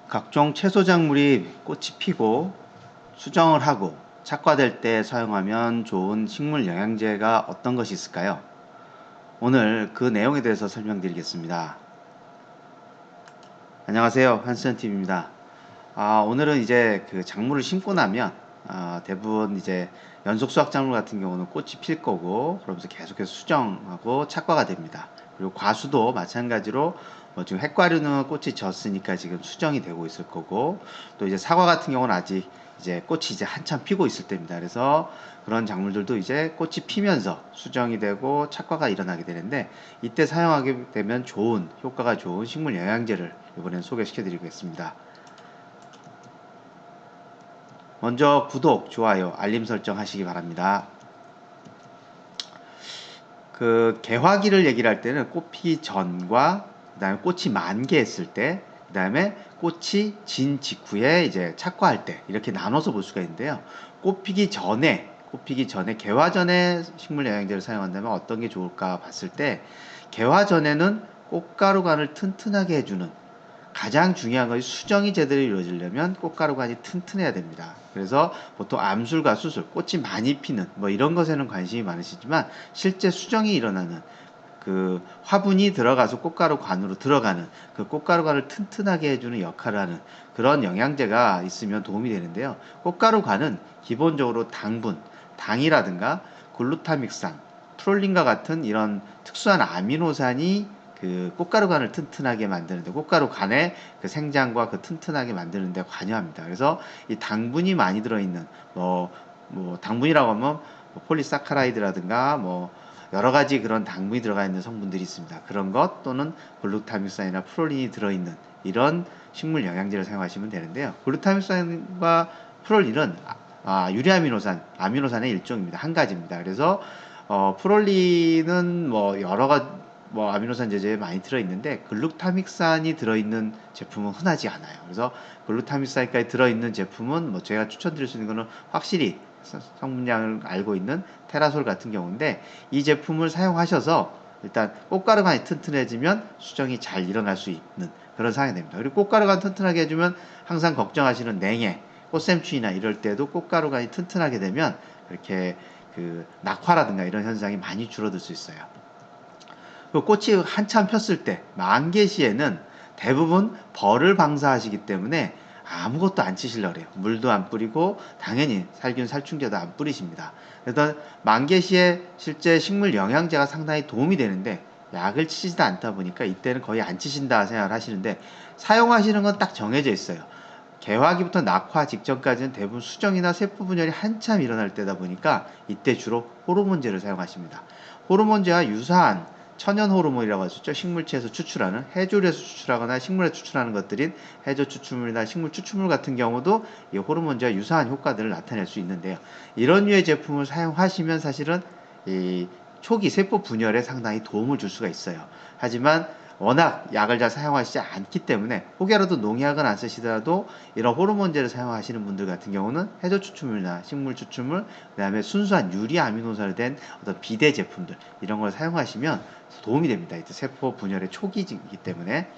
각종 채소 작물이 꽃이 피고 수정을 하고 착과될 때 사용하면 좋은 식물 영양제가 어떤 것이 있을까요? 오늘 그 내용에 대해서 설명드리겠습니다. 안녕하세요. 한스현TV입니다. 오늘은 이제 그 작물을 심고 나면 대부분 이제 연속 수확 작물 같은 경우는 꽃이 필 거고, 그러면서 계속해서 수정하고 착과가 됩니다. 그리고 과수도 마찬가지로 지금 핵과류는 꽃이 졌으니까 지금 수정이 되고 있을 거고, 또 이제 사과 같은 경우는 아직 이제 꽃이 이제 한참 피고 있을 때입니다. 그래서 그런 작물들도 이제 꽃이 피면서 수정이 되고 착과가 일어나게 되는데, 이때 사용하게 되면 효과가 좋은 식물 영양제를 이번엔 소개시켜 드리겠습니다. 먼저 구독, 좋아요, 알림 설정 하시기 바랍니다. 그 개화기를 얘기를 할 때는 꽃 피기 전과 그다음에 꽃이 만개했을 때, 그다음에 꽃이 진 직후에 이제 착과할 때, 이렇게 나눠서 볼 수가 있는데요. 꽃 피기 전에 개화 전에 식물 영양제를 사용한다면 어떤 게 좋을까 봤을 때, 개화 전에는 꽃가루관을 튼튼하게 해주는, 가장 중요한 것이 수정이 제대로 이루어지려면 꽃가루관이 튼튼해야 됩니다. 그래서 보통 암술과 수술, 꽃이 많이 피는 뭐 이런 것에는 관심이 많으시지만, 실제 수정이 일어나는 그 화분이 들어가서 꽃가루관으로 들어가는 그 꽃가루관을 튼튼하게 해주는 역할을 하는 그런 영양제가 있으면 도움이 되는데요. 꽃가루관은 기본적으로 당이라든가 글루타믹산, 프롤린과 같은 이런 특수한 아미노산이 그 꽃가루관을 튼튼하게 만드는데, 꽃가루관의 그 생장과 그 튼튼하게 만드는데 관여합니다. 그래서 이 당분이 많이 들어있는 당분이라고 하면 폴리사카라이드라든가 여러 가지 그런 당분이 들어가 있는 성분들이 있습니다. 그런 것 또는 글루타믹산이나 프롤린이 들어있는 이런 식물 영양제를 사용하시면 되는데요. 글루타믹산과 프롤린은 아미노산의 일종입니다. 한 가지입니다. 그래서 프롤린은 여러 가지 아미노산 제제에 많이 들어있는데, 글루타믹산이 들어있는 제품은 흔하지 않아요. 그래서 글루타믹산까지 들어있는 제품은 제가 추천드릴 수 있는 거는 확실히 성분량을 알고 있는 테라솔 같은 경우인데, 이 제품을 사용하셔서 일단 꽃가루가 튼튼해지면 수정이 잘 일어날 수 있는 그런 상황이 됩니다. 그리고 꽃가루가 튼튼하게 해주면 항상 걱정하시는 냉해, 꽃샘추위나 이럴 때도 꽃가루가 튼튼하게 되면 이렇게 그 낙화라든가 이런 현상이 많이 줄어들 수 있어요. 그 꽃이 한참 폈을 때 만개 시에는 대부분 벌을 방사하시기 때문에 아무것도 안 치시려고 그래요. 물도 안 뿌리고 당연히 살균 살충제도 안 뿌리십니다. 그래서 만개 시에 실제 식물 영양제가 상당히 도움이 되는데, 약을 치지도 않다 보니까 이때는 거의 안 치신다 생각을 하시는데, 사용하시는 건 딱 정해져 있어요. 개화기부터 낙화 직전까지는 대부분 수정이나 세포 분열이 한참 일어날 때다 보니까 이때 주로 호르몬제를 사용하십니다. 호르몬제와 유사한 천연 호르몬이라고 할 수 있죠. 식물체에서 추출하는, 해조류에서 추출하거나 식물에서 추출하는 것들인 해조 추출물이나 식물 추출물 같은 경우도 이 호르몬제와 유사한 효과들을 나타낼 수 있는데요. 이런 류의 제품을 사용하시면 사실은 이 초기 세포 분열에 상당히 도움을 줄 수가 있어요. 하지만 워낙 약을 잘 사용하시지 않기 때문에, 혹여라도 농약은 안 쓰시더라도 이런 호르몬제를 사용하시는 분들 같은 경우는 해조 추출물이나 식물 추출물, 그 다음에 순수한 유리 아미노산을 된 어떤 비대 제품들, 이런 걸 사용하시면 도움이 됩니다. 이제 세포 분열의 초기이기 때문에.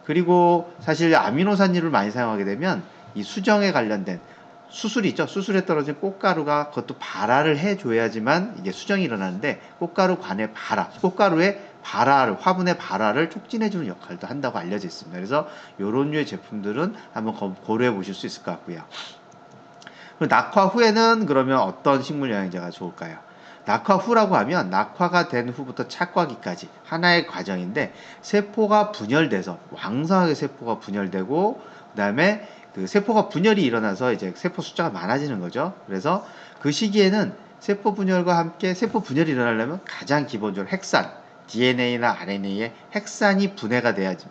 그리고 사실 아미노산류를 많이 사용하게 되면 이 수정에 관련된 수술이죠. 수술에 떨어진 꽃가루가 그것도 발화를 해줘야지만 이게 수정이 일어나는데, 꽃가루의 발화를, 화분의 발화를 촉진해주는 역할도 한다고 알려져 있습니다. 그래서 이런 류의 제품들은 한번 고려해 보실 수 있을 것 같고요. 그리고 낙화 후에는 그러면 어떤 식물 영양제가 좋을까요? 낙화 후라고 하면 낙화가 된 후부터 착과기까지 하나의 과정인데, 세포가 분열돼서 왕성하게 세포가 분열되고, 그 다음에 그 세포가 분열이 일어나서 이제 세포 숫자가 많아지는 거죠. 그래서 그 시기에는 세포 분열과 함께, 세포 분열이 일어나려면 가장 기본적으로 핵산, DNA나 RNA의 핵산이 분해가 돼야지,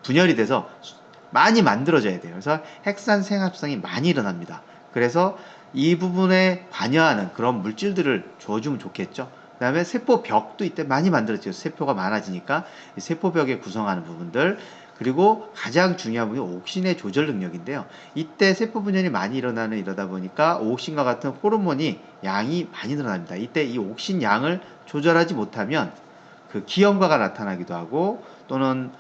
분열이 돼서 많이 만들어져야 돼요. 그래서 핵산 생합성이 많이 일어납니다. 그래서 이 부분에 관여하는 그런 물질들을 줘주면 좋겠죠. 그 다음에 세포벽도 이때 많이 만들어져요. 세포가 많아지니까 이 세포벽에 구성하는 부분들, 그리고 가장 중요한 부분이 옥신의 조절 능력인데요. 이때 세포 분열이 많이 이러다 보니까 옥신과 같은 호르몬이 양이 많이 늘어납니다. 이때 이 옥신 양을 조절하지 못하면 그 기형과가 나타나기도 하고, 또는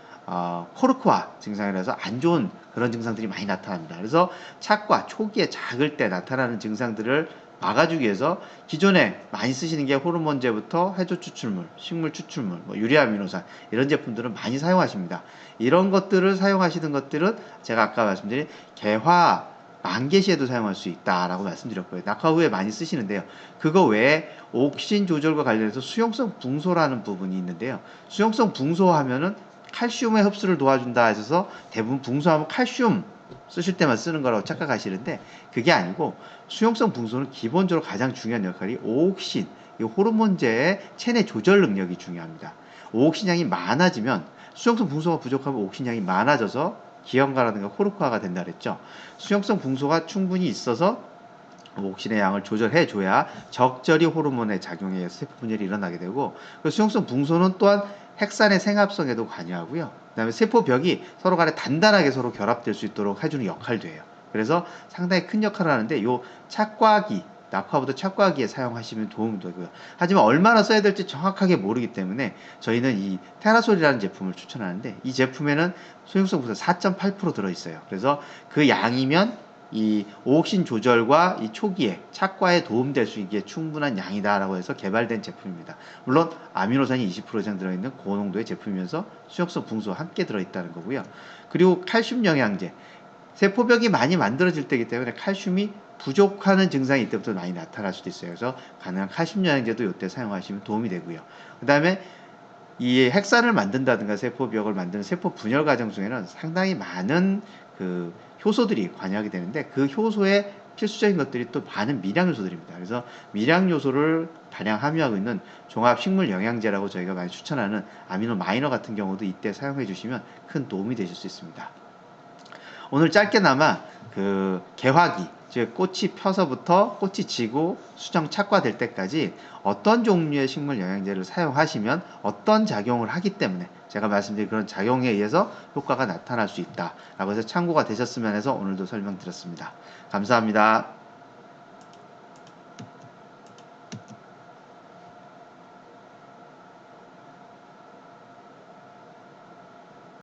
코르크화 증상이라서 안 좋은 그런 증상들이 많이 나타납니다. 그래서 착과 초기에 작을 때 나타나는 증상들을 막아주기 위해서 기존에 많이 쓰시는 게 호르몬제부터 해조 추출물, 식물 추출물, 뭐 유리아미노산 이런 제품들은 많이 사용하십니다. 이런 것들을 사용하시는 것들은 제가 아까 말씀드린 개화 만개 시에도 사용할 수 있다라고 말씀드렸고요. 낙화 후에 많이 쓰시는데요. 그거 외에 옥신 조절과 관련해서 수용성 붕소라는 부분이 있는데요. 수용성 붕소 하면은 칼슘의 흡수를 도와준다 해서 대부분 붕소하면 칼슘 쓰실 때만 쓰는 거라고 착각하시는데 그게 아니고 수용성 붕소는 기본적으로 가장 중요한 역할이 오옥신, 이 호르몬제의 체내 조절 능력이 중요합니다. 오옥신량이 많아지면 수용성 붕소가 부족하면 오옥신량이 많아져서 기형가라든가 코르크화가 된다 그랬죠. 수용성 붕소가 충분히 있어서 옥신의 양을 조절해 줘야 적절히 호르몬의 작용에 의해서 세포 분열이 일어나게 되고 그 수용성 붕소는 또한 핵산의 생합성에도 관여하고요. 그다음에 세포벽이 서로 간에 단단하게 서로 결합될 수 있도록 해주는 역할도 해요. 그래서 상당히 큰 역할을 하는데 요 착과기 낙화부터 착과기에 사용하시면 도움이 되고요. 하지만 얼마나 써야 될지 정확하게 모르기 때문에 저희는 이 테라솔이라는 제품을 추천하는데 이 제품에는 수용성 붕소 4.8% 들어있어요. 그래서 그 양이면 이 오옥신 조절과 이 초기에 착과에 도움될 수 있게 충분한 양이다라고 해서 개발된 제품입니다. 물론 아미노산이 20% 이상 들어있는 고농도의 제품이면서 수용성 붕소와 함께 들어있다는 거고요. 그리고 칼슘 영양제, 세포벽이 많이 만들어질 때이기 때문에 칼슘이 부족하는 증상이 이때부터 많이 나타날 수도 있어요. 그래서 가능한 칼슘 영양제도 이때 사용하시면 도움이 되고요. 그 다음에 이 핵산을 만든다든가 세포벽을 만드는 세포 분열 과정 중에는 상당히 많은 그 효소들이 관여하게 되는데 그 효소의 필수적인 것들이 또 많은 미량 요소들입니다. 그래서 미량 요소를 다량 함유하고 있는 종합 식물 영양제라고 저희가 많이 추천하는 아미노 마이너 같은 경우도 이때 사용해 주시면 큰 도움이 되실 수 있습니다. 오늘 짧게나마 그 개화기, 즉 꽃이 펴서부터 꽃이 지고 수정 착과될 때까지 어떤 종류의 식물 영양제를 사용하시면 어떤 작용을 하기 때문에 제가 말씀드린 그런 작용에 의해서 효과가 나타날 수 있다라고 해서 참고가 되셨으면 해서 오늘도 설명드렸습니다. 감사합니다.